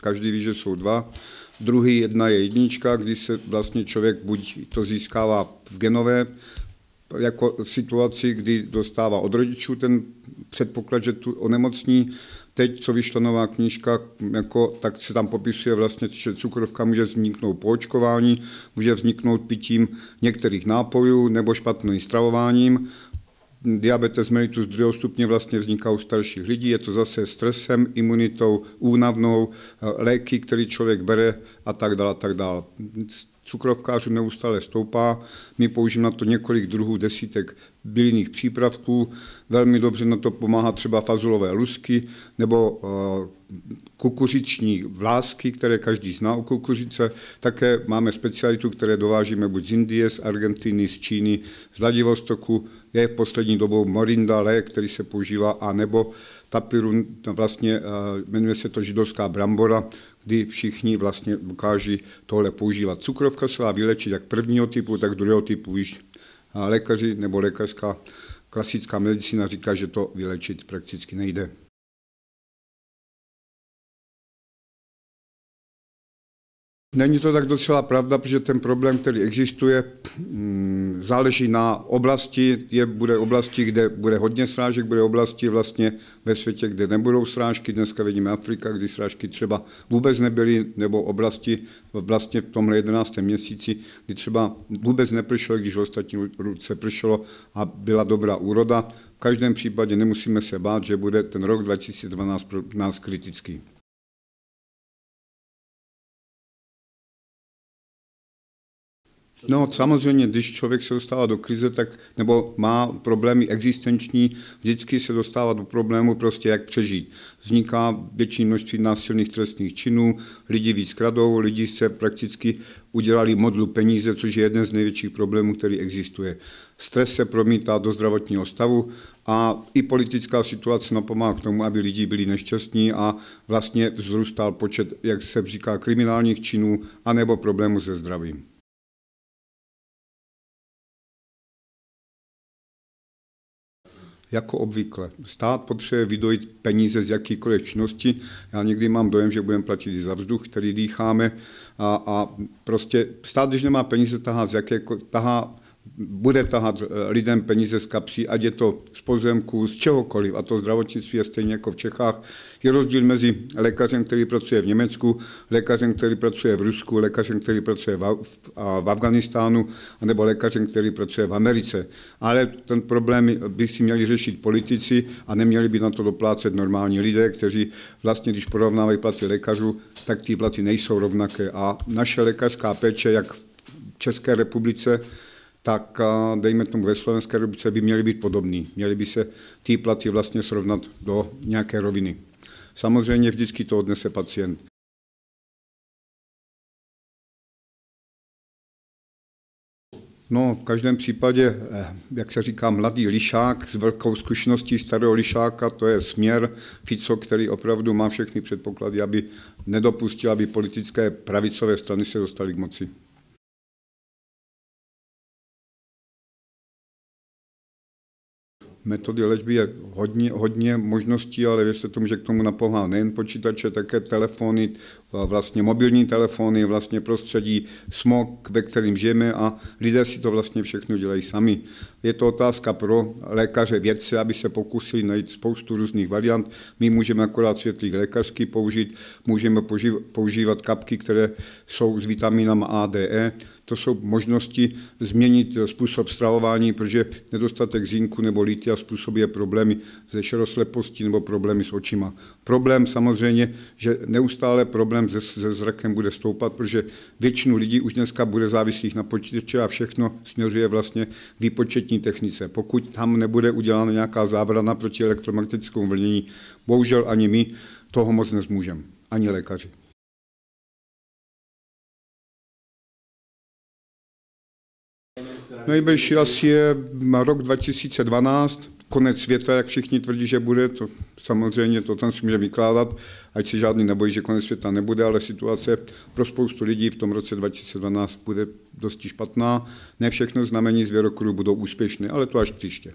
každý ví, že jsou dva. Druhý, jedna je jednička, kdy se vlastně člověk buď to získává v genové jako situaci, kdy dostává od rodičů ten předpoklad, že tu onemocní. Teď, co vyšla nová knížka, tak se tam popisuje vlastně, že cukrovka může vzniknout po očkování, může vzniknout pitím některých nápojů nebo špatným stravováním. Diabetes mellitus 2. stupně vlastně vzniká u starších lidí, je to zase stresem, imunitou, únavnou, léky, které člověk bere a tak dále, a tak dále. Cukrovkářů neustále stoupá, my použijeme na to několik druhů desítek bylinných přípravků, velmi dobře na to pomáhá třeba fazolové lusky nebo kukuřiční vlásky, které každý zná u kukuřice. Také máme specialitu, které dovážíme buď z Indie, z Argentiny, z Číny, z Vladivostoku, je poslední dobou morinda, lék, který se používá, anebo tapirun, vlastně jmenuje se to židovská brambora, kdy všichni vlastně dokáží tohle používat. Cukrovka se dá vylečit jak prvního typu, tak druhého typu. Již lékaři nebo lékařská klasická medicína říká, že to vylečit prakticky nejde. Není to tak docela pravda, protože ten problém, který existuje, záleží na oblasti. Bude oblasti, kde bude hodně srážek, bude oblasti vlastně ve světě, kde nebudou srážky. Dneska vidíme Afrika, kdy srážky třeba vůbec nebyly, nebo oblasti vlastně v tomhle 11. měsíci, kdy třeba vůbec nepršelo, když v ostatní roce pršelo a byla dobrá úroda. V každém případě nemusíme se bát, že bude ten rok 2012 pro nás kritický. No samozřejmě, když člověk se dostává do krize, nebo má problémy existenční, vždycky se dostává do problému prostě jak přežít. Vzniká větší množství násilných trestných činů, lidi víc kradou, lidi se prakticky udělali modlu peníze, což je jeden z největších problémů, který existuje. Stres se promítá do zdravotního stavu a i politická situace napomáhá k tomu, aby lidi byli nešťastní a vlastně vzrůstal počet, jak se říká, kriminálních činů anebo problémů se zdravím. Jako obvykle. Stát potřebuje vydojit peníze z jakýkoliv činnosti. Já někdy mám dojem, že budeme platit i za vzduch, který dýcháme. A prostě stát, když nemá peníze, bude tahat lidem peníze z kapsí, ať je to z pozemků, z čehokoliv, a to zdravotnictví je stejně jako v Čechách. Je rozdíl mezi lékařem, který pracuje v Německu, lékařem, který pracuje v Rusku, lékařem, který pracuje v Afghánistánu, anebo lékařem, který pracuje v Americe. Ale ten problém by si měli řešit politici a neměli by na to doplácet normální lidé, kteří vlastně, když porovnávají platy lékařů, tak ty platy nejsou rovnaké. A naše lékařská péče, jak v České republice, tak dejme tomu ve Slovenské republice by měly být podobný. Měly by se ty platy vlastně srovnat do nějaké roviny. Samozřejmě vždycky to odnese pacient. No, v každém případě, jak se říká, mladý lišák s velkou zkušeností starého lišáka, to je směr Fico, který opravdu má všechny předpoklady, aby nedopustil, aby politické pravicové strany se dostaly k moci. Metody léčby je hodně možností, ale věřte tomu, že k tomu napomáhá nejen počítače, také telefony, vlastně mobilní telefony, vlastně prostředí, smog, ve kterým žijeme a lidé si to vlastně všechno dělají sami. Je to otázka pro lékaře vědce, aby se pokusili najít spoustu různých variant. My můžeme akorát světlík lékařský použít, můžeme používat kapky, které jsou s vitaminama A, D, E. To jsou možnosti změnit způsob stravování, protože nedostatek zinku nebo litia způsobuje problémy se široslepostí nebo problémy s očima. Problém samozřejmě, že neustále problém se zrakem bude stoupat, protože většinu lidí už dneska bude závislých na počítači a všechno směřuje vlastně k výpočetní technice. Pokud tam nebude udělána nějaká zábrana proti elektromagnetickému vlnění, bohužel ani my toho moc nezmůžeme, ani lékaři. Nejbližší asi je rok 2012, konec světa, jak všichni tvrdí, že bude, to samozřejmě to tam si může vykládat, ať se žádný nebojí, že konec světa nebude, ale situace pro spoustu lidí v tom roce 2012 bude dosti špatná. Ne všechno znamení zvěrokruhu budou úspěšné, ale to až příště.